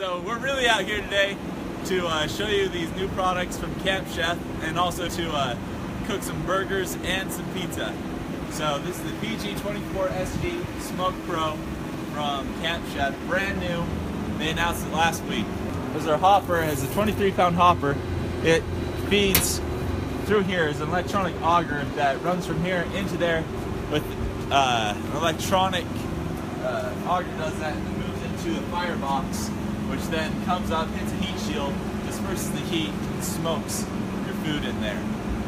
So we're really out here today to show you these new products from Camp Chef and also to cook some burgers and some pizza. So this is the PG24SG Smoke Pro from Camp Chef, brand new. They announced it last week. There's our hopper. It has a 23-pound hopper. It feeds through here is an electronic auger that runs from here into there with an electronic auger does that and then moves into the firebox, which then comes up, hits a heat shield, disperses the heat, and smokes your food in there.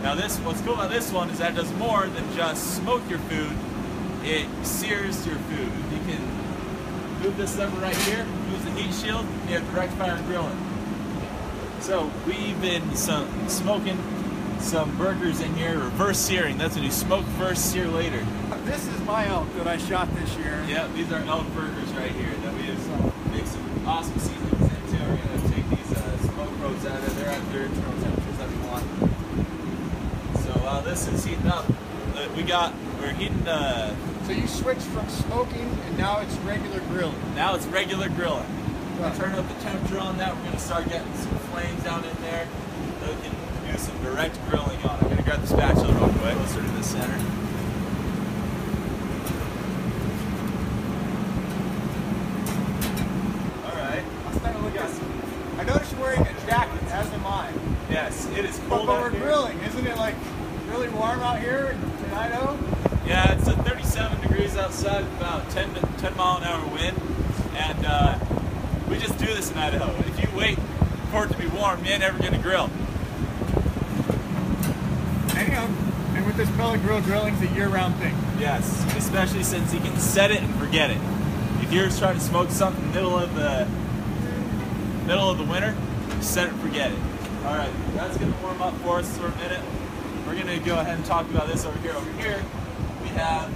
Now what's cool about this one is that it does more than just smoke your food, it sears your food. You can move this lever right here, moves the heat shield, and you have direct fire grilling. So we've been smoking some burgers in here, reverse searing. That's when you smoke first, sear later. This is my elk that I shot this year. Yeah, these are Elk Burgers right here that we have made some awesome seasonings into. We're going to take these smoke pros out of there at their internal temperatures that we want. So while this is heating up, we're heating. So you switched from smoking and now it's regular grilling. Now it's regular grilling. We're going to turn up the temperature on that. We're going to start getting some flames down in there so we can do some direct grilling on it. I'm going to grab the spatula real quick, closer to the center. Alright. I noticed you're wearing a jacket, as am I. Yes, it is cold But out we're here. grilling. Isn't it like really warm out here in Idaho? Yeah, it's 37 degrees outside, about 10 mile-an-hour wind, and we just do this in Idaho. If you wait for it to be warm, you ain't ever gonna grill. And with this pellet grill, grilling's a year-round thing. Yes, especially since you can set it and forget it. If you're trying to smoke something in the middle of the winter, set it and forget it. All right, that's gonna warm up for us for a minute. We're gonna go ahead and talk about this over here. Over here, we have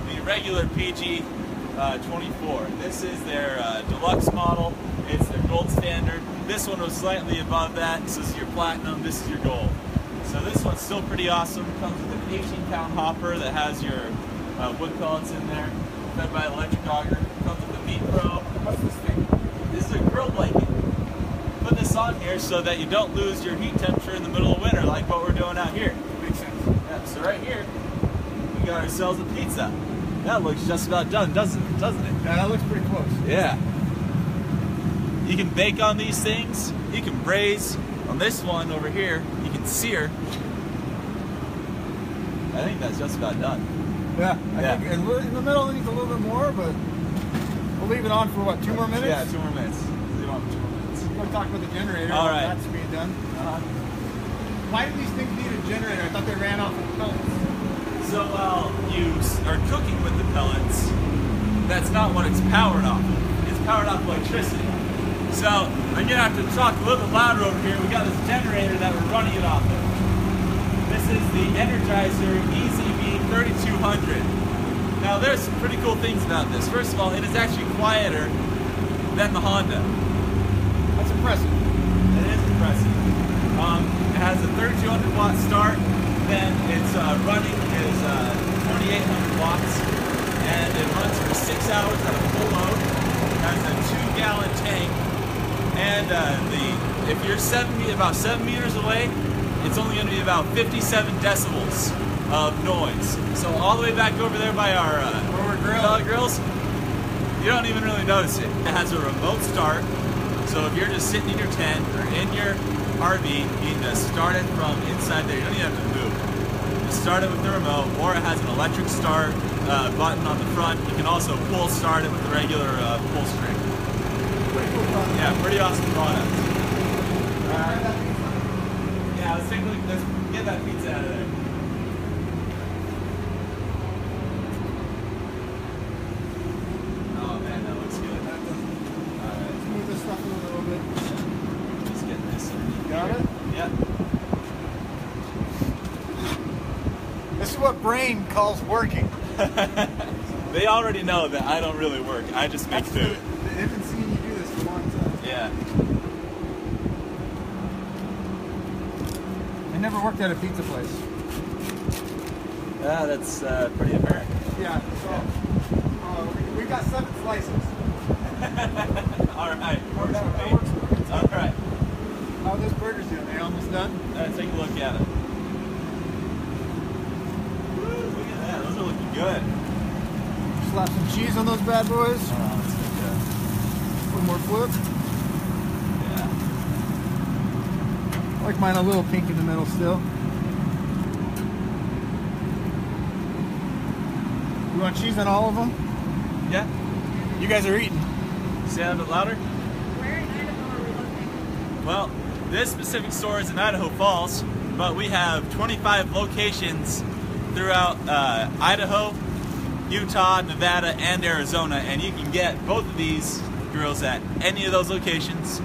the regular PG 24. This is their deluxe model. It's their gold standard. This one was slightly above that. This is your platinum. This is your gold. So this one's still pretty awesome. Comes with an 18-pound hopper that has your wood pellets in there, fed by an electric auger. Comes with a meat pro. What's this thing? This is a grill blanket. Put this on here so that you don't lose your heat temperature in the middle of winter, like what we're doing out here. Makes sense. Yeah, so right here, we got ourselves a pizza. That looks just about done, doesn't it? Yeah, that looks pretty close. Yeah. You can bake on these things. You can braise. On this one over here, you can sear. I think that's just about done. Yeah, I think in the middle it needs a little bit more, but we'll leave it on for what, 2 more minutes? Yeah, 2 more minutes. Leave it on for 2 more minutes. We're going to talk about the generator. All right. That's being done. Why do these things need a generator? I thought they ran off of pellets. So while you are cooking with the pellets, that's not what it's powered off of. It's powered off electricity. So I'm gonna have to talk a little bit louder over here. We got this generator that we're running it off of. This is the Energizer EZB 3200. Now there's some pretty cool things about this. First of all, it is actually quieter than the Honda. That's impressive. It is impressive. It has a 3200 watt start. Then it's running is 2800 watts, and it runs for 6 hours at a full load. It has a 2-gallon tank, and if you're about 7 meters away, it's only going to be about 57 decibels of noise. So all the way back over there by our pellet grills, you don't even really notice it. It has a remote start, so if you're just sitting in your tent or in your RV, you can just start it from inside there. You don't even have to move. Just start it with the remote, or it has an electric start button on the front. You can also pull start it with the regular pull string. Pretty cool product. Yeah, pretty awesome product. Yeah, let's take a look. Let's get that pizza out of there. Oh man, that looks good. Alright. Let's move this stuff a little bit. Just get this. Got it? Yep. This is what Brain calls working. They already know that I don't really work. I just make food. They've been seeing you do this for a long time. Yeah. I never worked at a pizza place. Yeah, that's pretty apparent. Yeah, so we got 7 slices. All right. works for me. All right. How are those burgers doing? Are they almost done? Take a look at it. Woo, look at that. Those are looking good. Slap some cheese on those bad boys. Oh, that's so good. One more flip. Yeah. I like mine a little pink in the middle still. You want cheese on all of them? Yeah. You guys are eating. Say that a bit louder. Where in Idaho are we looking? Well, this specific store is in Idaho Falls, but we have 25 locations throughout Idaho, Utah, Nevada, and Arizona, and you can get both of these grills at any of those locations.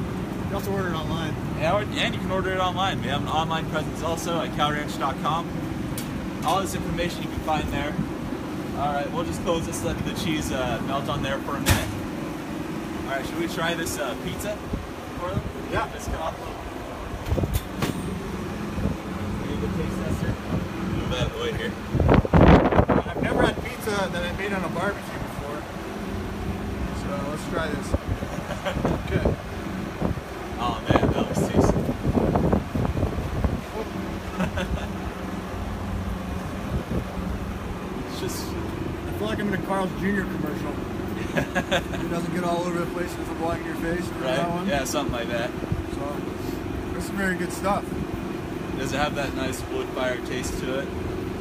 You also order it online. And you can order it online. We have an online presence also at cowranch.com. All this information you can find there. Alright, we'll just close this, let the cheese melt on there for a minute. Alright, should we try this pizza for them? Yeah. This cup. Need the taste tester? Move that out of the way here. I've never had pizza that I made on a barbecue before. So let's try this. Okay. Oh man, that looks tasty. It's just... I feel like I'm in a Carl's Jr. commercial. It doesn't get all over the place, it doesn't block in your face. Right? That one. Yeah, something like that. So, this is very good stuff. Does it have that nice wood fire taste to it?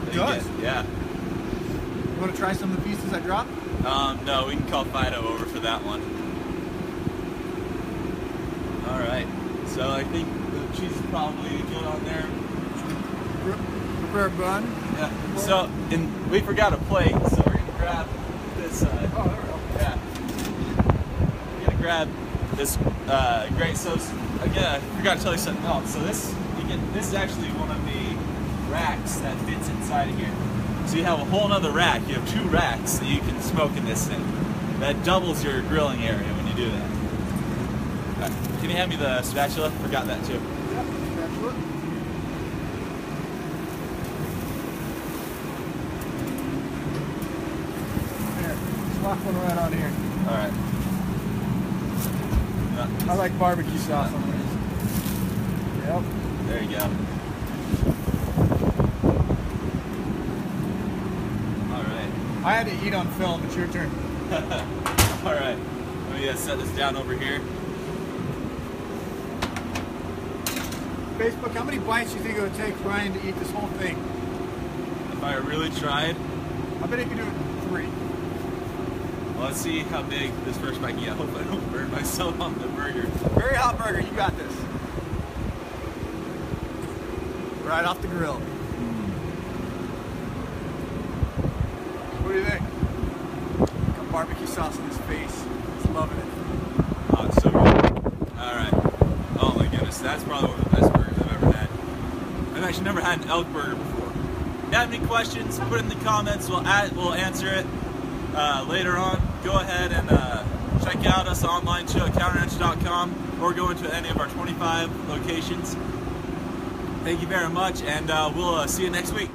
It does. Yeah. You want to try some of the pieces I dropped? No, we can call Fido over for that one. Alright, so I think the cheese is probably good on there. Prepare a bun. Yeah. So, we forgot a plate, so we're gonna grab this. Oh, there we go. Yeah. We're gonna grab this great sauce. Again, I forgot to tell you something else. So this is actually one of the racks that fits inside of here. So you have a whole nother rack. You have 2 racks that you can smoke in this thing. That doubles your grilling area when you do that. Right. Can you hand me the spatula? Forgot that too. Yeah, spatula. Here, slap one right on here. Alright. I like barbecue sauce on this. Yep. There you go. Alright. I had to eat on film. It's your turn. Alright. Let me set this down over here. Facebook, how many bites do you think it would take Brian to eat this whole thing? If I really tried, I bet he could do it in 3. well, let's see how big this first bite can get. I hope I don't burn myself on the burger. Very hot burger, you got this. Right off the grill. What do you think? Got barbecue sauce in his face. He's loving it. Oh, it's so good. Alright. Oh my goodness, that's probably one of the best burgers I've ever had. I've actually never had an elk burger before. If you have any questions, put it in the comments. We'll answer it later on. Go ahead and check out us online too at cowranch.com or go into any of our 25 locations. Thank you very much, and we'll see you next week.